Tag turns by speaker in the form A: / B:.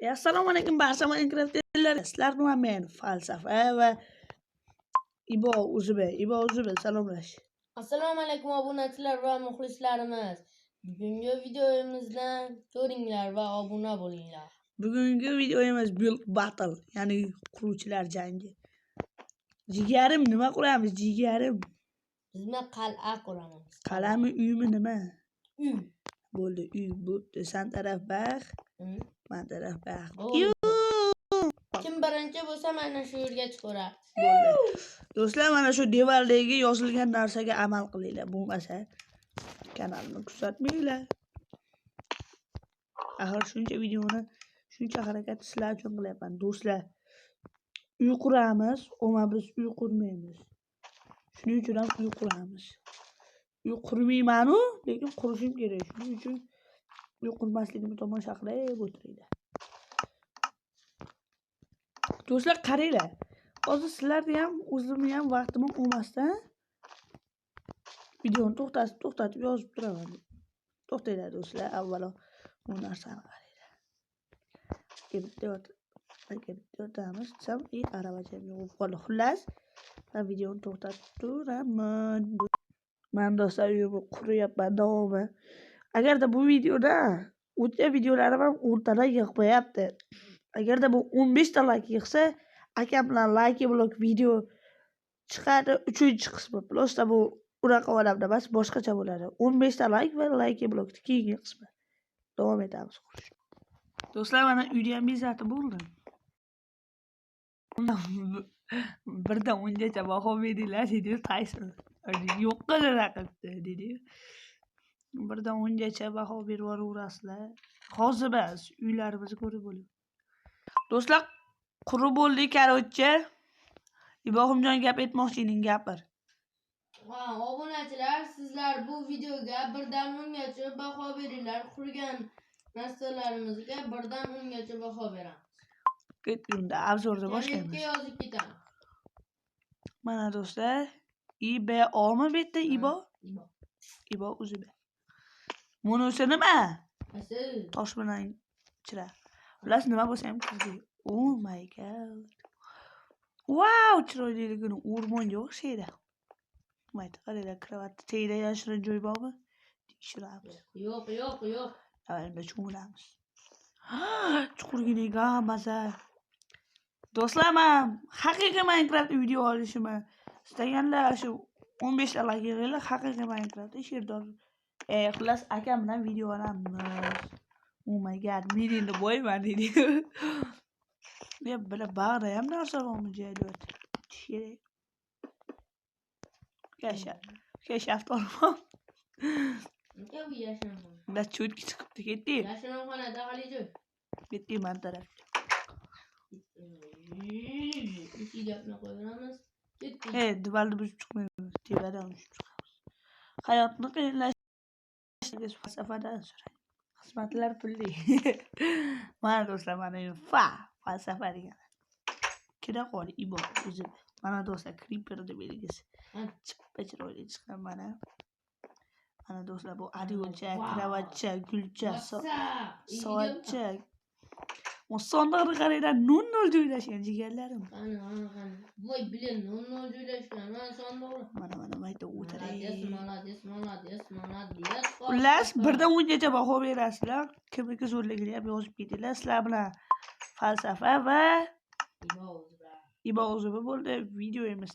A: Assalomu alaykum barcha Minecraft'chilar. Sizlar bilan men Falsafa va Ibo Uzbe salomlash.
B: Assalomu alaykum obunachilar va muxlislarimiz. Bugungi videomizdan ko'ringlar va obuna bo'linglar.
A: Bugungi videomiz Build Battle, ya'ni quruvchilar jangi. Jigarim nima quramiz, jigarim?
B: Bizma qal'a quramiz.
A: Qal'ami, uymi nima?
B: Uy.
A: Bo'ldi, uy bo'pti. San taraf bax, men taraf bax.
B: Kim birinchi bo'lsa mana shu yerga chiqarar.
A: Bo'ldi. Do'stlar, mana shu devordagi yozilgan narsaga amal qilinglar. Bo'lmasa kanalni kuzatmanglar. Axir shuncha videoni, shuncha harakat sizlar uchun qilyapman. Do'stlar, uy quramiz, ammo biz uy qurmaymiz. Shuning uchun ham uy quramiz. Uy qurmayman-u, lekin qurishim kerak. Shuning uchun uy qurmasligimni tomosha qilib o'tiringlar. Do'stlar, qaranglar. Hozir sizlarni ham, o'zimni ham vaqtim olmasdan videoni to'xtatib yozib turaman. To'xtanglar do'stlar, avvalo bu narsani qaranglar. O'tamiz, desam, aravacham yo'q qoldi. Xullas, men videoni to'xtatib turaman. Men do'stlar uyimni quryapman davomi. Agarda bu videoda o'tgan videolarim ham 10 ta like yig'mayapti. Agarda bu 15 ta like yig'sa, akam bilan like blok video chiqadi 3-chi qismi. Plusda bu unaqa olamda emas, boshqacha bo'ladi. 15 ta like va like blokning keyingi qismi. Davom etamiz qurishni. Do'stlar, mana uyni ham bezatib bo'ldim. Birdan ungacha baho beringlar dedi Tyson. Yo'q qilib raqibni dedi. Birdan ungacha baho berib yuborasizlar. Hozir biz uylarimizni ko'rib bo'ling. Do'stlar, qurib bo'ldik, korotchi. Ibrohimjon gap aytmoqchi eding, gapir.
B: Obunachilar, sizlar bu videoga birdan 10 gacha baho beringlar. Qurgan narsalarimizga birdan 10 gacha baho beramiz.
A: Ketganda obzorda boshlaymiz.
B: Yozib ketamiz.
A: Mana do'stlar, IBOmi bu yerda Ibo? Ibo Uzbe. Bunisi nima? Tosh bilan chira. Ular nima bo'lsa ham kirdi. Oh my god. Wow, chiroyliligini o'rmonga o'xshaydi. Mayda qaranglar, kravat tagida yashirin joy bormi? Tekshiramiz.
B: Yo'q.
A: Endi cho'milamiz. Chuqurgina maza. Do'stlar, men haqiqiy Minecraft video olishimni istaganlar shu 15 ta like yig'inglar, haqiqiy Minecraft sherdor. Xullas akam bilan video olamiz. Oh my god, men endi bo'yman dedi. Men bila bag'da ham narsa bormi joyda. Kerak. Kashaf tormoq.
B: Nega bu yashirinxona?
A: Da cho'tki chiqibdi, ketdi.
B: Yashirinxonada halijoy.
A: Ketdi men taraf.
B: Ishigapni qo'yamiz. Ketdi.
A: Divarni buzib chiqmaymiz. Tevadan buzib chiqamiz. Hayotni qiyinlashtirish falsafadan so'rang. Xizmatlar pulli. Mana do'stlar, mana falsafa degan. Kira qol Ibo o'zi. Mana do'stlar, creeperni belgisi. Chippa chiroyli chiqqan mana. Mana do'stlar, bu adiocha, kravatcha, gulcha, soatcha. Sondiqni qaranglar, 0 joylashgan jigarlarim.
B: Qani. Voy, bilan 0 joylashgan. Mana sondiqni.
A: Mana mayda o'tiray.
B: Molades.
A: Xullas, birdan 10 gacha baho berasizlar. Kimniki zo'rligini ham yozib ketinglar. Sizlar bilan falsafa va Ibo Uzbe bo'ldi. Videomiz